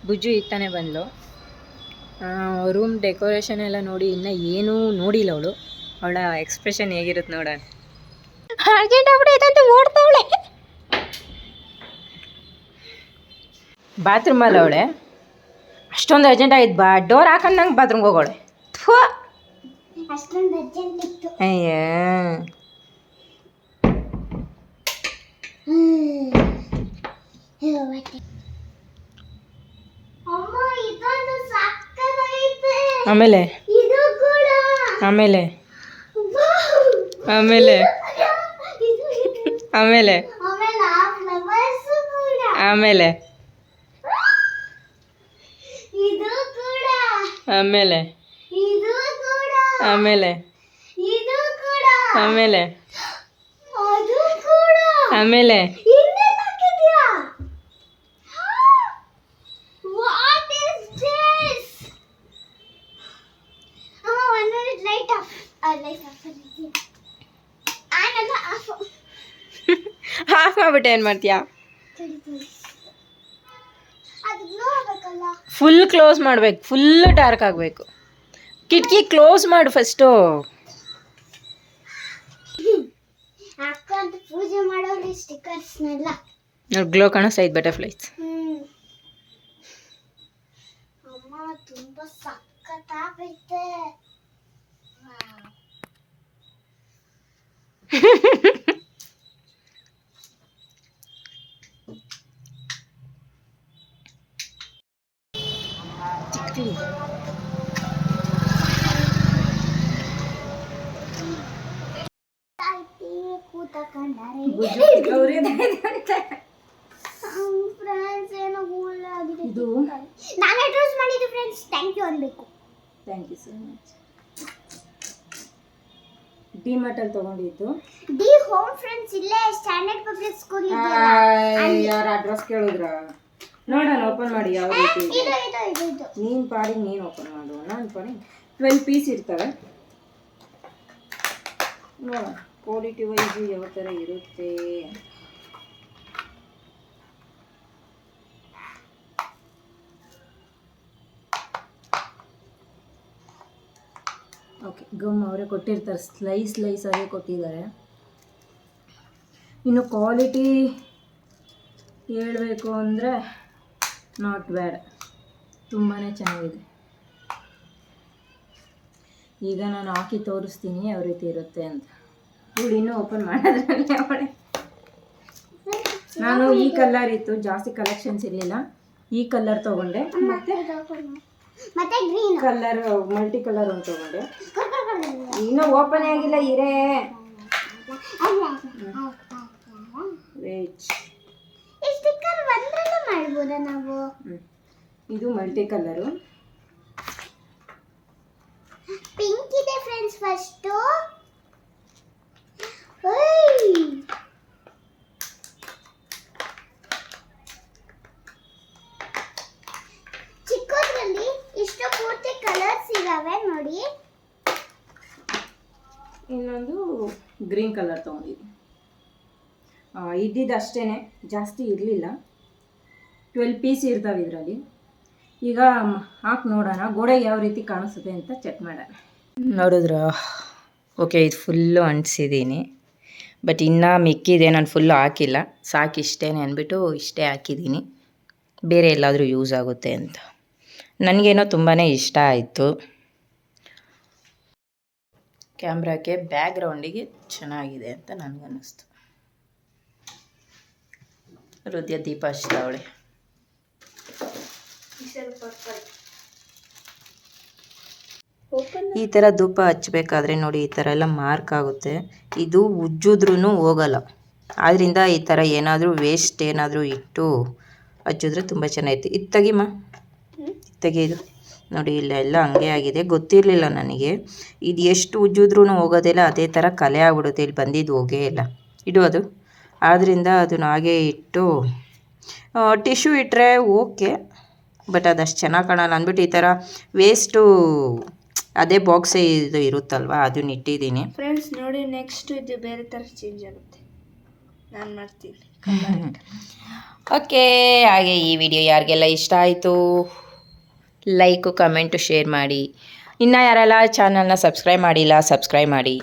ಬುಜ್ಜು ಈಗ ತಾನೇ ಬಂದಳು. ರೂಮ್ ಡೆಕೋರೇಷನ್ ಎಲ್ಲ ನೋಡಿ ಇನ್ನೂ ಏನೂ ನೋಡಿಲ್ಲ ಅವಳ ಎಕ್ಸ್ಪ್ರೆಷನ್ ಹೇಗಿರುತ್ತೆ ನೋಡೋಣ. ಅರ್ಜೆಂಟ್ ಆಗ್ಬಿಟ್ಟೈತೆ ಅಂತ ಓಡ್ತಾವಳೆ. ಬಾತ್ರೂಮಲ್ಲಿ ಅವಳೆ ಅಷ್ಟೊಂದು ಅರ್ಜೆಂಟ್ ಆಗಿದ್ದು ಡೋರ್ ಹಾಕೊಂಡು ನಂಗೆ ಬಾತ್ರೂಮ್ಗೆ ಹೋಗೋಳೆ. ಅಯ್ಯ ಆಮೇಲೆ ಆಮೇಲೆ ಆಮೇಲೆ ಆಮೇಲೆ ಆಮೇಲೆ ಆಮೇಲೆ ಆಮೇಲೆ ಆಮೇಲೆ ಆಮೇಲೆ ಹಾಫ್ ಮಾಡ್ಬಿಟ್ಟೆ ಏನು ಮಾಡ್ತೀಯಾ? ಫುಲ್ ಕ್ಲೋಸ್ ಮಾಡ್ಬೇಕು, ಫುಲ್ ಡಾರ್ಕ್ ಆಗಬೇಕು. ಕಿಟಕಿ ಕ್ಲೋಸ್ ಮಾಡು ಫಸ್ಟು. ಪೂಜೆ ಮಾಡೋರು ಸ್ಟಿಕರ್ಸ್ನೆಲ್ಲ ನೋಡಿ ಗ್ಲೋ ಕಾಣಿಸ್ತೈತೆ ಬಟರ್ಫ್ಲೈಸ್. ಅಮ್ಮ ತುಂಬಾ ಸಕ್ಕತ್ತಾಗೈತೆ. ನಾನೇ ಡ್ರೆಸ್ ಮಾಡಿದ್ದು ಫ್ರೆಂಡ್ಸ್, ಥ್ಯಾಂಕ್ ಯು ಅನ್ಬೇಕು. Thank you so much. D ಮಾರ್ಟಲ್ಲಿ ತೊಗೊಂಡಿದ್ದು. ಡಿ ಹೋಮ್ ಫ್ರೆಂಡ್ಸ್, ಇಲ್ಲೇ ಸ್ಟ್ಯಾಂಡರ್ಡ್ ಪಬ್ಲಿಕ್ ಸ್ಕೂಲ್ ಇದೆ. ಯಾರ ಅಡ್ರೆಸ್ ಕೇಳಿದ್ರ? ನೋಡೋಣ ಓಪನ್ ಮಾಡಿ ಯಾವ ರೀತಿ ಇದೆ. ನೀನು ಪಾಡಿಗೆ ನೀನು ಓಪನ್ ಮಾಡು, ನಾನು ಪಾಡಿಗೆ 12 ಪೀಸ್ ಇರ್ತವೆ. ನೋಡೋಣ ಕ್ವಾಲಿಟಿ ವೈಸು ಯಾವ ಥರ ಇರುತ್ತೆ. ಓಕೆ, ಗಮ್ ಅವರೇ ಕೊಟ್ಟಿರ್ತಾರೆ, ಸ್ಲೈಸ್ ಆಗೇ ಕೊಟ್ಟಿದ್ದಾರೆ. ಇನ್ನು ಕ್ವಾಲಿಟಿ ಹೇಳಬೇಕು ಅಂದರೆ ನಾಟ್ ಬ್ಯಾಡ್, ತುಂಬಾ ಚೆನ್ನಾಗಿದೆ. ಈಗ ನಾನು ಹಾಕಿ ತೋರಿಸ್ತೀನಿ ಯಾವ ರೀತಿ ಇರುತ್ತೆ ಅಂತ. ಇವಳು ಇನ್ನೂ ಓಪನ್ ಮಾಡೋದ್ರಲ್ಲಿ ಅವಳೆ. ನಾನು ಈ ಕಲರ್ ಇತ್ತು, ಜಾಸ್ತಿ ಕಲೆಕ್ಷನ್ಸ್ ಇರಲಿಲ್ಲ, ಈ ಕಲರ್ ತೊಗೊಂಡೆ. ಮತ್ತೆ ಗ್ರೀನ್ ಕಲರ್ ಮಲ್ಟಿ ಕಲರ್ ಒಂದು ತೊಗೊಂಡೆ. ಇನ್ನೂ ಓಪನ್ ಆಗಿಲ್ಲ ಇರೇ. ವೇಟ್, ಸ್ಟಿಕ್ಕರ್ ಒಂದರಲ್ಲೇ ಮಾಡ್ಬೋದಾ ನಾವು? ಇದು ಮಲ್ಟಿ ಕಲರು. ಪಿಂಕ್ ಇದೆ ಫ್ರೆಂಡ್ಸ್. ಫಸ್ಟ್ ಚಿಕ್ಕದ್ರಲ್ಲಿ ಇಷ್ಟು ಪೂರ್ತಿ ಕಲರ್ಸ್ ಇದಾವೆ ನೋಡಿ. ಇನ್ನೊಂದು ಗ್ರೀನ್ ಕಲರ್ ತೊಗೊಂಡಿದ್ದೀನಿ. ಇದ್ದಿದ್ದು ಅಷ್ಟೇ, ಜಾಸ್ತಿ ಇರಲಿಲ್ಲ. 12 ಪೀಸ್ ಇರ್ತಾವೆ ಇದರಲ್ಲಿ. ಈಗ ಹಾಕಿ ನೋಡೋಣ ಗೋಡೆಗೆ ಯಾವ ರೀತಿ ಕಾಣಿಸುತ್ತೆ ಅಂತ ಚೆಕ್ ಮಾಡೋಣ. ನೋಡಿದ್ರ? ಓಕೆ, ಇದು ಫುಲ್ಲು ಅಂಟಿಸಿದ್ದೀನಿ. ಬಟ್ ಇನ್ನೂ ಮಿಕ್ಕಿದೆ, ನಾನು ಫುಲ್ಲು ಹಾಕಿಲ್ಲ. ಸಾಕಿಷ್ಟೇ ಅಂದ್ಬಿಟ್ಟು ಇಷ್ಟೇ ಹಾಕಿದ್ದೀನಿ, ಬೇರೆ ಎಲ್ಲಾದರೂ ಯೂಸ್ ಆಗುತ್ತೆ ಅಂತ. ನನಗೇನೋ ತುಂಬಾ ಇಷ್ಟ ಆಯಿತು. ಕ್ಯಾಮ್ರಾಕ್ಕೆ ಬ್ಯಾಕ್ಗ್ರೌಂಡಿಗೆ ಚೆನ್ನಾಗಿದೆ ಅಂತ ನನಗನ್ನಿಸ್ತು. ಹೃದಯ ದೀಪ ಹಚ್ತಾವಳೆ. ಈ ಥರ ಧೂಪ ಹಚ್ಚಬೇಕಾದ್ರೆ ನೋಡಿ ಈ ಥರ ಎಲ್ಲ ಮಾರ್ಕ್ ಆಗುತ್ತೆ. ಇದು ಉಜ್ಜಿದ್ರೂ ಹೋಗಲ್ಲ. ಆದ್ದರಿಂದ ಈ ಥರ ಏನಾದರೂ ವೇಸ್ಟ್ ಏನಾದರೂ ಇಟ್ಟು ಹಚ್ಚಿದ್ರೆ ತುಂಬ ಚೆನ್ನಾಗಿತ್ತು. ಇದು ತೆಗಿಮ್ಮ, ತೆಗೆದು ನೋಡಿ, ಇಲ್ಲೆಲ್ಲ ಹಂಗೆ ಆಗಿದೆ. ಗೊತ್ತಿರಲಿಲ್ಲ ನನಗೆ, ಇದು ಎಷ್ಟು ಉಜ್ಜಿದ್ರೂ ಹೋಗೋದಿಲ್ಲ, ಅದೇ ಥರ ಕಲೆ ಆಗ್ಬಿಡುತ್ತೆ. ಇಲ್ಲಿ ಬಂದಿದ್ದು ಹೋಗೇ ಇಲ್ಲ. ಇಡು ಅದು. ಆದ್ದರಿಂದ ಅದನ್ನು ಹಾಗೆ ಇಟ್ಟು ಟಿಶ್ಯೂ ಇಟ್ಟರೆ ಓಕೆ, ಬಟ್ ಅದಷ್ಟು ಚೆನ್ನಾಗಿ ಕಾಣಲ್ಲ ಅಂದ್ಬಿಟ್ಟು ಈ ಥರ ವೇಸ್ಟು ಅದೇ ಬಾಕ್ಸೇ ಇದು ಇರುತ್ತಲ್ವ, ಅದನ್ನ ಇಟ್ಟಿದ್ದೀನಿ. ಫ್ರೆಂಡ್ಸ್ ನೋಡಿ, ನೆಕ್ಸ್ಟ್ ಇದು ಬೇರೆ ಥರ ಚೇಂಜ್ ಆಗುತ್ತೆ. ನಾನು ಮಾಡ್ತೀನಿ. ಓಕೆ, ಹಾಗೆ ಈ ವಿಡಿಯೋ ಯಾರಿಗೆಲ್ಲ ಇಷ್ಟ ಆಯಿತು ಲೈಕು ಕಮೆಂಟು ಶೇರ್ ಮಾಡಿ. ಇನ್ನು ಯಾರೆಲ್ಲ ಚಾನಲ್ನ ಸಬ್ಸ್ಕ್ರೈಬ್ ಮಾಡಿಲ್ಲ ಸಬ್ಸ್ಕ್ರೈಬ್ ಮಾಡಿ.